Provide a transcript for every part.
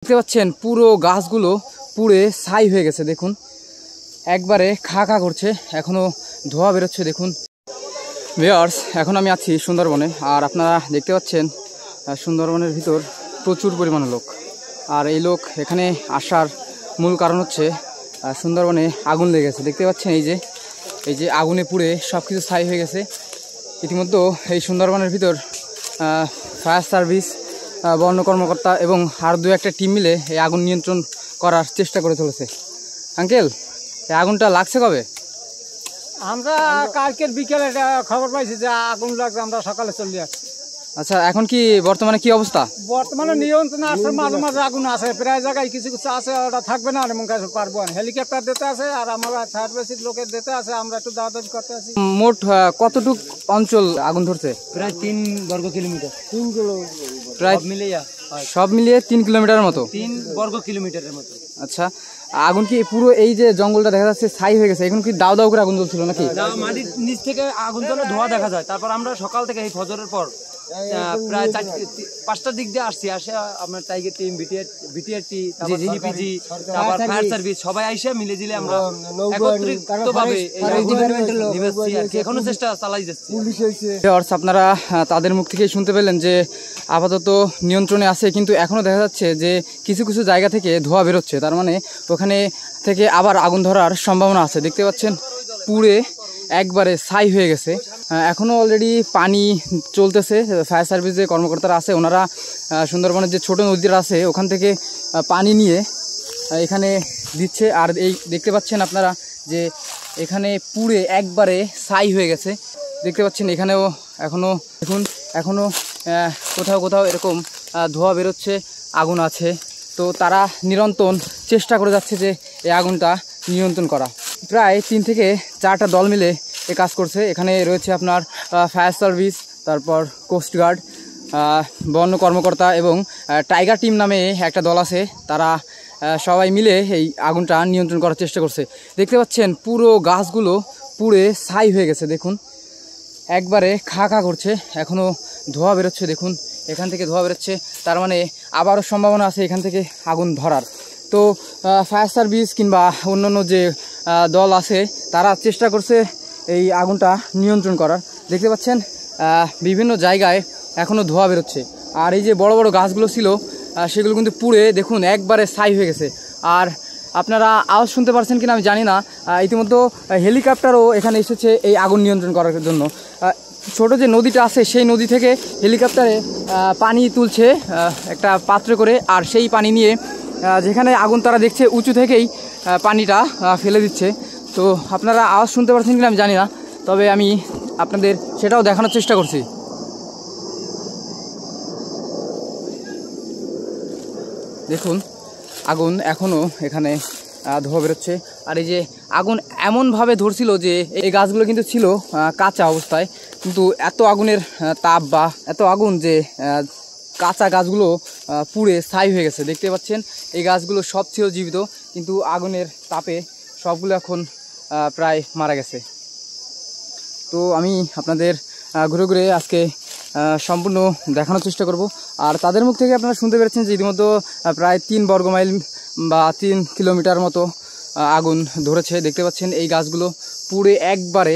দেখতে পাচ্ছেন পুরো গাছগুলো পুড়ে ছাই হয়ে গেছে। দেখুন একবারে খা খা করছে, এখনো ধোঁয়া বেরোচ্ছে। দেখুন ভিউয়ার্স, এখন আমি আছি সুন্দরবনে, আর আপনারা দেখতে পাচ্ছেন সুন্দরবনের ভিতর প্রচুর পরিমাণে লোক। আর এই লোক এখানে আসার মূল কারণ হচ্ছে সুন্দরবনে আগুন লেগে গেছে। দেখতে পাচ্ছেন এই যে আগুনে পুড়ে সব কিছু ছাই হয়ে গেছে। ইতিমধ্যে এই সুন্দরবনের ভিতর ফায়ার সার্ভিস, বন কর্মকর্তা এবং আর দু একটা টিম মিলে এই আগুন নিয়ন্ত্রণ করার চেষ্টা করে চলেছে। আঙ্কেল, এই আগুনটা লাগছে কবে? আমরা কালকের বিকেলে খবর পাইছি যে আগুন লাগছে, আমরা সকালে চলে যাচ্ছি। আচ্ছা, এখন কি বর্তমানে কি অবস্থা? বর্তমানে নিয়ন্ত্রণ আছে, মাঝে মাঝে আগুন আছে, প্রায় জায়গায় কিছু কিছু আছে, ওটা থাকবে না, এমন কাছে পারবো না। হেলিকপ্টার দিতে আছে আর আমরা সার্ভিসের লোকের দিতে আছে, আমরা একটু দাওয়াদাবি করতে আছি। মোট কতটুক অঞ্চল আগুন ধরছে? প্রায় 3 বর্গ কিলোমিটার। 3 কিলোমিটার প্রায় সব মিলিয়ে 3 কিলোমিটারের মতো, 3 বর্গ কিলোমিটারের মতো। আচ্ছা, আগুন কি পুরো এই যে জঙ্গলটা দেখা যাচ্ছে ছাই হয়ে গেছে, এখন কি দাও দাও করে আগুন জ্বলছিল নাকি? মাটির নিচ থেকে আগুন জ্বলে ধোঁয়া দেখা যায়। তারপর আমরা সকাল থেকে এই ফজরের পর প্রায় 4-5টার দিক দিয়ে আসছি, আসে আপনার টাইগার টিম, বিটিআর টিম, তারপর জিপিজি, তারপর ফায়ার সার্ভিস সবাই আইসা মিলে জিলে আমরা একত্রিতভাবে এখনো চেষ্টা চালাই যাচ্ছি। আপনারা তাদের মুখ থেকে শুনতে পেলেন যে আপাতত নিয়ন্ত্রণে আছে, কিন্তু এখনো দেখা যাচ্ছে যে কিছু কিছু জায়গা থেকে ধোঁয়া বেরোচ্ছে। তার মানে ওখানে থেকে আবার আগুন ধরার সম্ভাবনা আছে। দেখতে পাচ্ছেন পুড়ে একবারে ছাই হয়ে গেছে। এখনও অলরেডি পানি চলতেছে। ফায়ার সার্ভিস যে কর্মকর্তারা আছে ওনারা সুন্দরবনের যে ছোট নদীটা আছে ওখান থেকে পানি নিয়ে এখানে দিচ্ছে। আর এই দেখতে পাচ্ছেন আপনারা যে এখানে পুড়ে একবারে ছাই হয়ে গেছে। দেখতে পাচ্ছেন এখানেও এখনও দেখুন, এখনও কোথাও কোথাও এরকম ধোঁয়া বেরোচ্ছে, আগুন আছে। তো তারা নিরন্তর চেষ্টা করে যাচ্ছে যে এই আগুনটা নিয়ন্ত্রণ করা। প্রায় 3 থেকে 4টা দল মিলে এ কাজ করছে। এখানে রয়েছে আপনার ফায়ার সার্ভিস, তারপর কোস্টগার্ড, বন কর্মকর্তা এবং টাইগার টিম নামে একটা দল আছে। তারা সবাই মিলে এই আগুনটা নিয়ন্ত্রণ করার চেষ্টা করছে। দেখতে পাচ্ছেন পুরো গাছগুলো পুড়ে ছাই হয়ে গেছে। দেখুন একবারে খা খা করছে, এখনও ধোঁয়া বেরোচ্ছে। দেখুন এখান থেকে ধোঁয়া বেরোচ্ছে, তার মানে আবারও সম্ভাবনা আছে এখান থেকে আগুন ধরার। তো ফায়ার সার্ভিস কিংবা অন্যান্য যে দল আছে তারা চেষ্টা করছে এই আগুনটা নিয়ন্ত্রণ করার। দেখতে পাচ্ছেন বিভিন্ন জায়গায় এখনও ধোঁয়া বেরোচ্ছে। আর এই যে বড় বড় গাছগুলো ছিল সেগুলো কিন্তু পুড়ে দেখুন একবারে ছাই হয়ে গেছে। আর আপনারা আওয়াজ শুনতে পারছেন কিনা আমি জানি না, ইতিমধ্যে হেলিকপ্টারও এখানে এসেছে এই আগুন নিয়ন্ত্রণ করার জন্য। ছোট যে নদীটা আছে সেই নদী থেকে হেলিকপ্টারে পানি তুলছে একটা পাত্রে করে, আর সেই পানি নিয়ে যেখানে আগুন তারা দেখছে উঁচু থেকেই পানিটা ফেলে দিচ্ছে। তো আপনারা আওয়াজ শুনতে পারছেন কিনা আমি জানি না, তবে আমি আপনাদের সেটাও দেখানোর চেষ্টা করছি। দেখুন আগুন এখনও এখানে ধোঁয়া বেরোচ্ছে। আর এই যে আগুন এমনভাবে ধরছিল যে এই গাছগুলো কিন্তু ছিল কাঁচা অবস্থায়, কিন্তু এত আগুনের তাপ বা এত আগুন যে কাঁচা গাছগুলো পুড়ে ছাই হয়ে গেছে। দেখতে পাচ্ছেন এই গাছগুলো সব ছিল জীবিত, কিন্তু আগুনের তাপে সবগুলো এখন প্রায় মারা গেছে। তো আমি আপনাদের ঘুরে ঘুরে আজকে সম্পূর্ণ দেখানোর চেষ্টা করব। আর তাদের মুখ থেকে আপনারা শুনতে পেরেছেন যে ইতিমধ্যে প্রায় 3 বর্গ মাইল বা 3 কিলোমিটার মতো আগুন ধরেছে। দেখতে পাচ্ছেন এই গাছগুলো পুড়ে একবারে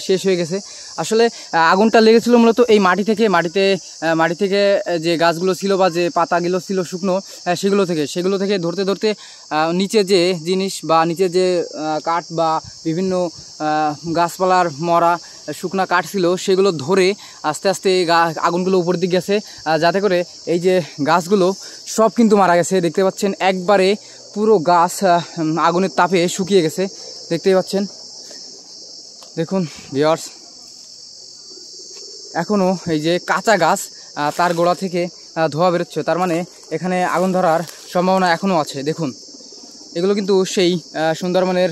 শেষ হয়ে গেছে। আসলে আগুনটা লেগেছিল মূলত এই মাটি থেকে যে গাছগুলো ছিল বা যে পাতাগুলো ছিল শুকনো সেগুলো থেকে ধরতে ধরতে নিচে যে জিনিস বা নিচে যে কাঠ বা বিভিন্ন গাছপালার মরা শুকনা কাঠ ছিল সেগুলো ধরে আস্তে আস্তে আগুনগুলো উপর দিকে গেছে, যাতে করে এই যে গাছগুলো সব কিন্তু মারা গেছে। দেখতে পাচ্ছেন একবারে পুরো গাছ আগুনের তাপে শুকিয়ে গেছে। দেখতেই পাচ্ছেন। দেখুন ভিউয়ার্স, এখনও এই যে কাঁচা গাছ তার গোড়া থেকে ধোঁয়া বেরোচ্ছে, তার মানে এখানে আগুন ধরার সম্ভাবনা এখনও আছে। দেখুন এগুলো কিন্তু সেই সুন্দরবনের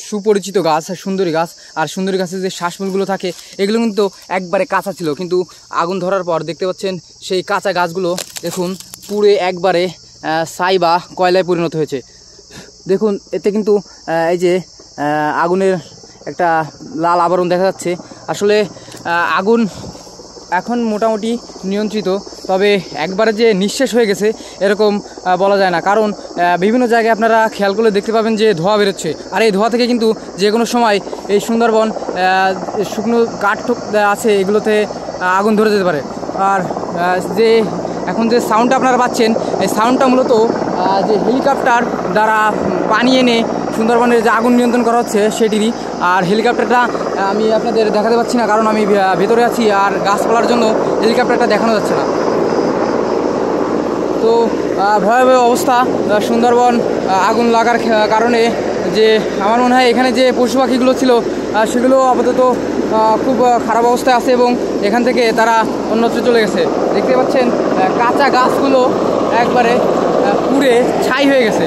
সুপরিচিত গাছ, সুন্দরী গাছ। আর সুন্দরী গাছের যে শ্বাসমূলগুলো থাকে এগুলো কিন্তু একবারে কাঁচা ছিল, কিন্তু আগুন ধরার পর দেখতে পাচ্ছেন সেই কাঁচা গাছগুলো দেখুন পুড়ে একবারে ছাই বা কয়লায় পরিণত হয়েছে। দেখুন এতে কিন্তু এই যে আগুনের একটা লাল আবরণ দেখা যাচ্ছে। আসলে আগুন এখন মোটামুটি নিয়ন্ত্রিত, তবে একবারে যে নিঃশেষ হয়ে গেছে এরকম বলা যায় না, কারণ বিভিন্ন জায়গায় আপনারা খেয়াল করলে দেখতে পাবেন যে ধোঁয়া বেরোচ্ছে, আর এই ধোঁয়া থেকে কিন্তু যে কোনো সময় এই সুন্দরবন শুকনো কাঠ আছে এগুলোতে আগুন ধরে যেতে পারে। আর যে এখন যে সাউন্ডটা আপনারা পাচ্ছেন, এই সাউন্ডটা মূলত যে হেলিকপ্টার দ্বারা পানি এনে সুন্দরবনের যে আগুন নিয়ন্ত্রণ করা হচ্ছে সেটিরই। আর হেলিকপ্টারটা আমি আপনাদের দেখাতে পাচ্ছি না, কারণ আমি ভেতরে আছি আর গাছপালার জন্য হেলিকপ্টারটা দেখানো যাচ্ছে না। তো ভয়াবহ অবস্থা সুন্দরবন আগুন লাগার কারণে। যে আমার মনে হয় এখানে যে পশু পাখিগুলো ছিল সেগুলো আপাতত খুব খারাপ অবস্থায় আছে এবং এখান থেকে তারা অন্যত্র চলে গেছে। দেখতে পাচ্ছেন কাঁচা গাছগুলো একবারে পুড়ে ছাই হয়ে গেছে।